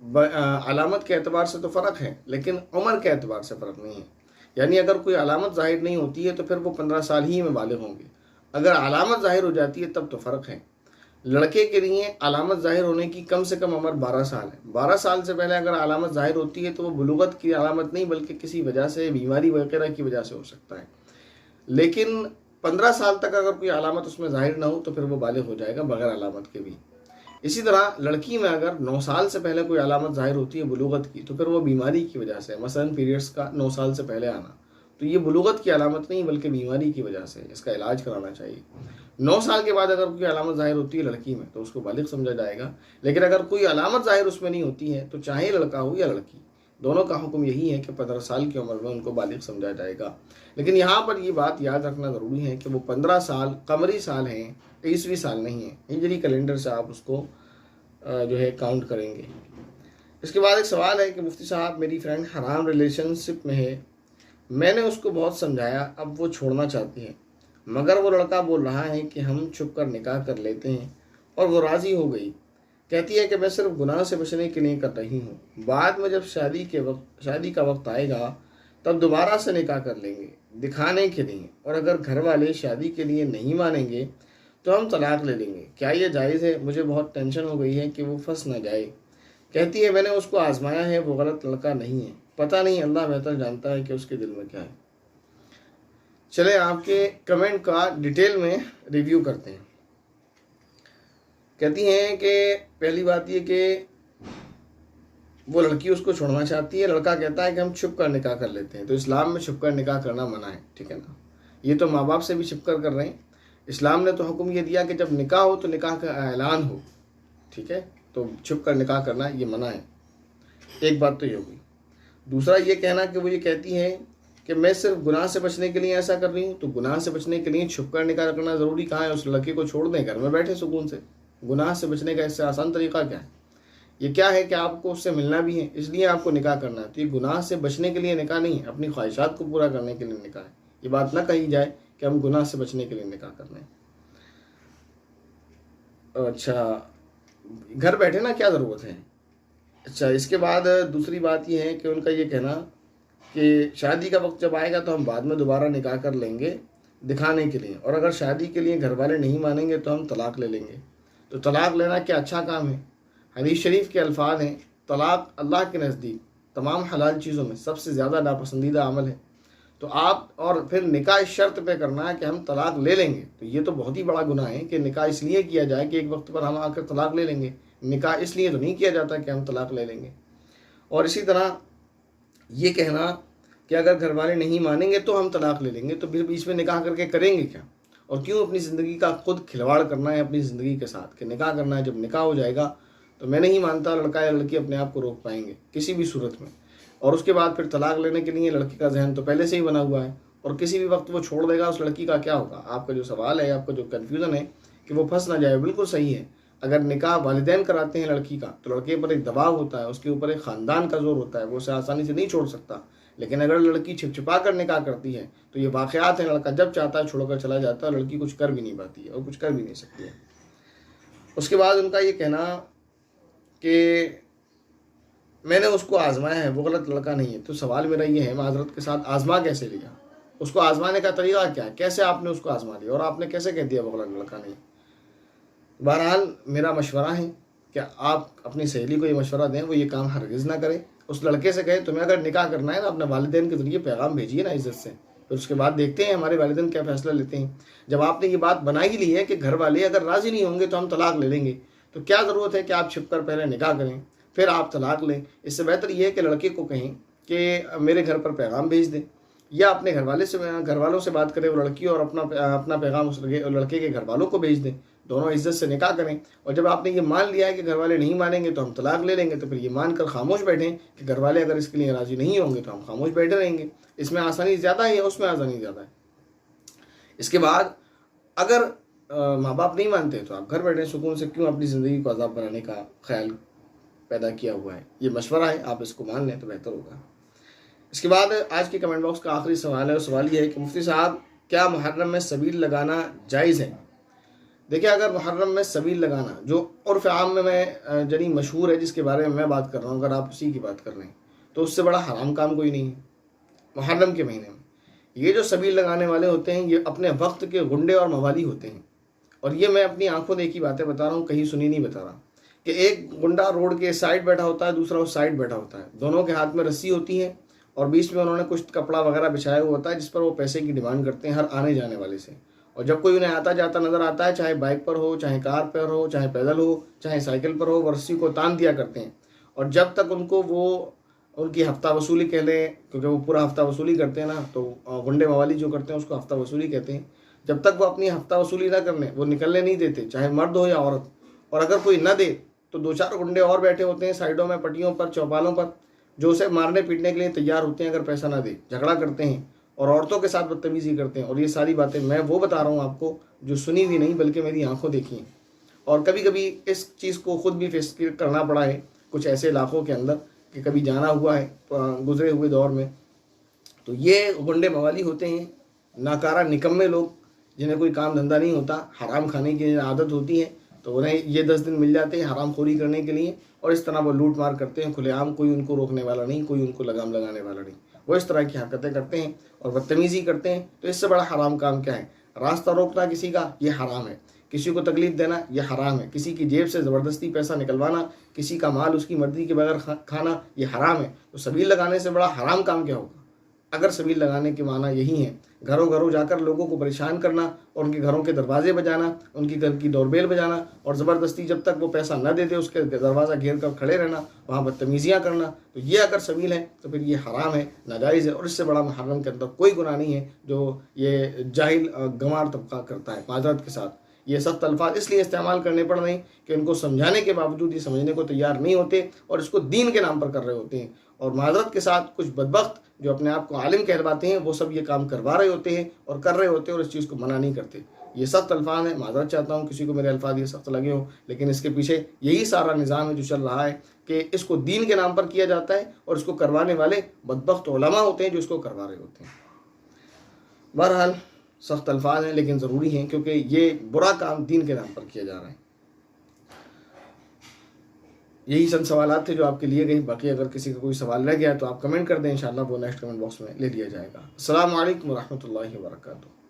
علامت کے اعتبار سے تو فرق ہے لیکن عمر کے اعتبار سے فرق نہیں ہے. یعنی اگر کوئی علامت ظاہر نہیں ہوتی ہے تو پھر وہ 15 سال ہی میں بالغ ہوں گے. اگر علامت ظاہر ہو جاتی ہے تب تو فرق ہے. لڑکے کے لیے علامت ظاہر ہونے کی کم سے کم عمر 12 سال ہے. 12 سال سے پہلے اگر علامت ظاہر ہوتی ہے تو وہ بلوغت کی علامت نہیں بلکہ کسی وجہ سے بیماری وغیرہ کی وجہ سے ہو سکتا ہے. لیکن 15 سال تک اگر کوئی علامت اس میں ظاہر نہ ہو تو پھر وہ بالغ ہو جائے گا بغیر علامت کے بھی. اسی طرح لڑکی میں اگر 9 سال سے پہلے کوئی علامت ظاہر ہوتی ہے بلوغت کی تو پھر وہ بیماری کی وجہ سے، مثلا پیریڈس کا 9 سال سے پہلے آنا، تو یہ بلوغت کی علامت نہیں بلکہ بیماری کی وجہ سے، اس کا علاج کرانا چاہیے. 9 سال کے بعد اگر کوئی علامت ظاہر ہوتی ہے لڑکی میں تو اس کو بالغ سمجھا جائے گا. لیکن اگر کوئی علامت ظاہر اس میں نہیں ہوتی ہے تو چاہے لڑکا ہو یا لڑکی، دونوں کا حکم یہی ہے کہ 15 سال کی عمر میں ان کو بالغ سمجھا جائے گا. لیکن یہاں پر یہ بات یاد رکھنا ضروری ہے کہ وہ 15 سال قمری سال ہیں، عیسوی سال نہیں ہیں. ہجری کیلنڈر سے آپ اس کو جو ہے کاؤنٹ کریں گے. اس کے بعد ایک سوال ہے کہ مفتی صاحب میری فرینڈ حرام ریلیشن شپ میں ہے، میں نے اس کو بہت سمجھایا، اب وہ چھوڑنا چاہتی ہے، مگر وہ لڑکا بول رہا ہے کہ ہم چھپ کر نکاح کر لیتے ہیں، اور وہ راضی ہو گئی. کہتی ہے کہ میں صرف گناہ سے بچنے کے لیے کر رہی ہوں، بعد میں جب شادی کا وقت آئے گا تب دوبارہ سے نکاح کر لیں گے دکھانے کے لیے، اور اگر گھر والے شادی کے لیے نہیں مانیں گے تو ہم طلاق لے لیں گے. کیا یہ جائز ہے؟ مجھے بہت ٹینشن ہو گئی ہے کہ وہ پھنس نہ جائے. کہتی ہے میں نے اس کو آزمایا ہے، وہ غلط لڑکا نہیں ہے، پتہ نہیں، اللہ بہتر جانتا ہے کہ اس کے دل میں کیا ہے. چلے آپ کے کمنٹ کا ڈیٹیل میں ریویو کرتے ہیں. کہتی ہیں کہ پہلی بات یہ کہ وہ لڑکی اس کو چھوڑنا چاہتی ہے، لڑکا کہتا ہے کہ ہم چھپ کر نکاح کر لیتے ہیں. تو اسلام میں چھپ کر نکاح کرنا منع ہے، ٹھیک ہے نا. یہ تو ماں باپ سے بھی چھپ کر رہے ہیں. اسلام نے تو حکم یہ دیا کہ جب نکاح ہو تو نکاح کا اعلان ہو، ٹھیک ہے. تو چھپ کر نکاح کرنا یہ منع ہے. ایک بات تو یہ ہوگی. دوسرا یہ کہنا کہ وہ یہ کہتی ہے کہ میں صرف گناہ سے بچنے کے لیے ایسا کر رہی ہوں، تو گناہ سے بچنے کے لیے چھپ کر نکاح کرنا ضروری کہاں ہے؟ اس لڑکے کو چھوڑ دیں، گھر میں بیٹھے سکون سے. گناہ سے بچنے کا اس سے آسان طریقہ کیا ہے؟ یہ کیا ہے کہ آپ کو اس سے ملنا بھی ہے اس لیے آپ کو نکاح کرنا ہے. تو یہ گناہ سے بچنے کے لیے نکاح نہیں ہے، اپنی خواہشات کو پورا کرنے کے لیے نکاح ہے. یہ بات نہ کہی جائے کہ ہم گناہ سے بچنے کے لیے نکاح کرنا ہے. اچھا، گھر بیٹھے نا کیا ضرورت ہے. اچھا، اس کے بعد دوسری بات یہ ہے کہ ان کا یہ کہنا کہ شادی کا وقت جب آئے گا تو ہم بعد میں دوبارہ نکاح کر لیں گے دکھانے کے لیے، اور اگر شادی کے لیے گھر والے نہیں مانیں گے تو ہم طلاق لے لیں گے. تو طلاق لینا کیا اچھا کام ہے؟ حدیث شریف کے الفاظ ہیں طلاق اللہ کے نزدیک تمام حلال چیزوں میں سب سے زیادہ ناپسندیدہ عمل ہے. تو آپ اور پھر نکاح اس شرط پہ کرنا ہے کہ ہم طلاق لے لیں گے، تو یہ تو بہت ہی بڑا گناہ ہے کہ نکاح اس لیے کیا جائے کہ ایک وقت پر ہم آ کر طلاق لے لیں گے. نکاح اس لیے تو نہیں کیا جاتا کہ ہم طلاق لے لیں گے. اور اسی طرح یہ کہنا کہ اگر گھر والے نہیں مانیں گے تو ہم طلاق لے لیں گے، تو پھر بیچ میں نکاح کر کے کریں گے کیا؟ اور کیوں اپنی زندگی کا خود کھلواڑ کرنا ہے اپنی زندگی کے ساتھ کہ نکاح کرنا ہے. جب نکاح ہو جائے گا تو میں نہیں مانتا لڑکا یا لڑکی اپنے آپ کو روک پائیں گے کسی بھی صورت میں. اور اس کے بعد پھر طلاق لینے کے لیے لڑکی کا ذہن تو پہلے سے ہی بنا ہوا ہے، اور کسی بھی وقت وہ چھوڑ دے گا، اس لڑکی کا کیا ہوگا؟ آپ کا جو سوال ہے، آپ کا جو کنفیوژن ہے کہ وہ پھنس نہ جائے، بالکل صحیح ہے. اگر نکاح والدین کراتے ہیں لڑکی کا تو لڑکے پر ایک دباؤ ہوتا ہے، اس کے اوپر ایک خاندان کا زور ہوتا ہے، وہ اسے آسانی سے نہیں چھوڑ سکتا. لیکن اگر لڑکی چھپ چھپا کر نکاح کرتی ہے تو یہ واقعات ہیں، لڑکا جب چاہتا ہے چھوڑ کر چلا جاتا ہے، اور لڑکی کچھ کر بھی نہیں پاتی ہے اور کچھ کر بھی نہیں سکتی ہے. اس کے بعد ان کا یہ کہنا کہ میں نے اس کو آزمایا ہے، وہ غلط لڑکا نہیں ہے. تو سوال میرا یہ ہے معذرت کے ساتھ، آزما کیسے لیا؟ اس کو آزمانے کا طریقہ کیا ہے؟ کیسے آپ نے اس کو آزما لیا اور آپ نے کیسے کہہ دیا وہ غلط لڑکا نہیں؟ بہرحال میرا مشورہ ہے کہ آپ اپنی سہیلی کو یہ مشورہ دیں وہ یہ کام ہرگز نہ کرے. اس لڑکے سے کہیں تمہیں اگر نکاح کرنا ہے نا اپنے والدین کے ذریعے پیغام بھیجیے نا عزت سے، پھر اس کے بعد دیکھتے ہیں ہمارے والدین کیا فیصلہ لیتے ہیں. جب آپ نے یہ بات بنا ہی لی ہے کہ گھر والے اگر راضی نہیں ہوں گے تو ہم طلاق لے لیں گے، تو کیا ضرورت ہے کہ آپ چھپ کر پہلے نکاح کریں پھر آپ طلاق لیں؟ اس سے بہتر یہ ہے کہ لڑکے کو کہیں کہ میرے گھر پر پیغام بھیج دیں، یا اپنے گھر والوں سے بات کرے وہ لڑکی، اور اپنا پیغام اس لڑکے کے گھر والوں کو بھیج دیں. دونوں عزت سے نکاح کریں. اور جب آپ نے یہ مان لیا ہے کہ گھر والے نہیں مانیں گے تو ہم طلاق لے لیں گے، تو پھر یہ مان کر خاموش بیٹھیں کہ گھر والے اگر اس کے لیے راضی نہیں ہوں گے تو ہم خاموش بیٹھے رہیں گے. اس میں آسانی زیادہ ہے یا اس میں آسانی زیادہ ہے؟ اس کے بعد اگر ماں باپ نہیں مانتے تو آپ گھر بیٹھے سکون سے، کیوں اپنی زندگی کو عذاب بنانے کا خیال پیدا کیا ہوا ہے؟ یہ مشورہ ہے، آپ اس کو مان لیں تو بہتر ہوگا. اس کے بعد آج کے کمنٹ باکس کا آخری سوال ہے، اور سوال یہ ہے کہ مفتی صاحب کیا محرم میں سبیل لگانا جائز ہے؟ دیکھیں اگر محرم میں سبیل لگانا جو عرف عام میں جنی مشہور ہے، جس کے بارے میں بات کر رہا ہوں، اگر آپ اسی کی بات کر رہے ہیں تو اس سے بڑا حرام کام کوئی نہیں ہے محرم کے مہینے میں۔ یہ جو سبیل لگانے والے ہوتے ہیں یہ اپنے وقت کے غنڈے اور موالی ہوتے ہیں، اور یہ میں اپنی آنکھوں دیکھی باتیں بتا رہا ہوں، کہیں سنی نہیں بتا رہا، کہ ایک گنڈا روڈ کے سائڈ بیٹھا ہوتا ہے، دوسرا اس سائڈ بیٹھا ہوتا ہے، دونوں کے ہاتھ میں رسی ہوتی ہے اور بیچ میں انہوں نے کچھ کپڑا وغیرہ بچھایا ہوا ہوتا ہے جس پر وہ پیسے کی ڈیمانڈ کرتے ہیں ہر آنے جانے والے سے۔ اور جب کوئی انہیں آتا جاتا نظر آتا ہے، چاہے بائک پر ہو، چاہے کار پر ہو، چاہے پیدل ہو، چاہے سائیکل پر ہو، وہ رسی کو تان دیا کرتے ہیں، اور جب تک ان کو وہ ان کی ہفتہ وصولی کہہ لیں، کیونکہ وہ پورا ہفتہ وصولی کرتے ہیں نا، تو غنڈے موالی جو کرتے ہیں اس کو ہفتہ وصولی کہتے ہیں، جب تک وہ اپنی ہفتہ وصولی نہ کرنے وہ نکلنے نہیں دیتے، چاہے مرد ہو یا عورت۔ اور اگر کوئی نہ دے تو دو چار گنڈے اور بیٹھے ہوتے ہیں سائڈوں میں، پٹیوں پر، چوپالوں پر، جو اسے مارنے پیٹنے کے لیے تیار ہوتے ہیں اگر پیسہ نہ دے، جھگڑا کرتے ہیں اور عورتوں کے ساتھ بدتمیزی کرتے ہیں۔ اور یہ ساری باتیں میں وہ بتا رہا ہوں آپ کو جو سنی ہوئی نہیں بلکہ میری آنکھوں دیکھی ہیں، اور کبھی کبھی اس چیز کو خود بھی فیس کرنا پڑا ہے کچھ ایسے علاقوں کے اندر، کہ کبھی جانا ہوا ہے گزرے ہوئے دور میں۔ تو یہ گنڈے موالی ہوتے ہیں، ناکارہ نکمے لوگ، جنہیں کوئی کام دھندہ نہیں ہوتا، حرام کھانے کی عادت ہوتی ہے، تو انہیں یہ 10 دن مل جاتے ہیں حرام خوری کرنے کے لیے، اور اس طرح وہ لوٹ مار کرتے ہیں کھلے عام، کوئی ان کو روکنے والا نہیں، کوئی ان کو لگام لگانے والا نہیں، وہ اس طرح کی حرکتیں کرتے ہیں اور بدتمیزی کرتے ہیں۔ تو اس سے بڑا حرام کام کیا ہے؟ راستہ روکنا کسی کا، یہ حرام ہے، کسی کو تکلیف دینا یہ حرام ہے، کسی کی جیب سے زبردستی پیسہ نکلوانا، کسی کا مال اس کی مرضی کے بغیر کھانا یہ حرام ہے۔ تو سبیل لگانے سے بڑا حرام کام کیا ہوگا؟ اگر سبیل لگانے کے معنی یہی ہے گھروں گھروں جا کر لوگوں کو پریشان کرنا اور ان کے گھروں کے دروازے بجانا، ان کی گھر کی ڈور بیل بجانا، اور زبردستی جب تک وہ پیسہ نہ دیتے اس کے دروازہ گھیر کر کھڑے رہنا، وہاں بدتمیزیاں کرنا، تو یہ اگر سبیل ہے تو پھر یہ حرام ہے، ناجائز ہے، اور اس سے بڑا محرم کے اندر کوئی گناہ نہیں ہے جو یہ جاہل گنوار طبقہ کرتا ہے۔ معذرت کے ساتھ یہ سخت الفاظ اس لیے استعمال کرنے پڑ رہے ہیں کہ ان کو سمجھانے کے باوجود یہ سمجھنے کو تیار نہیں ہوتے، اور اس کو دین کے نام پر کر رہے ہوتے ہیں، اور معذرت کے ساتھ کچھ بدبخت جو اپنے آپ کو عالم کہلواتے ہیں وہ سب یہ کام کروا رہے ہوتے ہیں اور کر رہے ہوتے ہیں، اور اس چیز کو منع نہیں کرتے۔ یہ سخت الفاظ ہیں، معذرت چاہتا ہوں کسی کو میرے الفاظ یہ سخت لگے ہوں، لیکن اس کے پیچھے یہی سارا نظام ہے جو چل رہا ہے، کہ اس کو دین کے نام پر کیا جاتا ہے اور اس کو کروانے والے بدبخت علماء ہوتے ہیں جو اس کو کروا رہے ہوتے ہیں۔ بہرحال سخت الفاظ ہیں لیکن ضروری ہیں، کیونکہ یہ برا کام دین کے نام پر کیا جا رہا ہے۔ یہی چند سوالات تھے جو آپ کے لیے گئے، باقی اگر کسی کا کوئی سوال رہ گیا تو آپ کمنٹ کر دیں، انشاءاللہ وہ نیکسٹ کمنٹ باکس میں لے لیا جائے گا۔ السلام علیکم ورحمۃ اللہ وبرکاتہ۔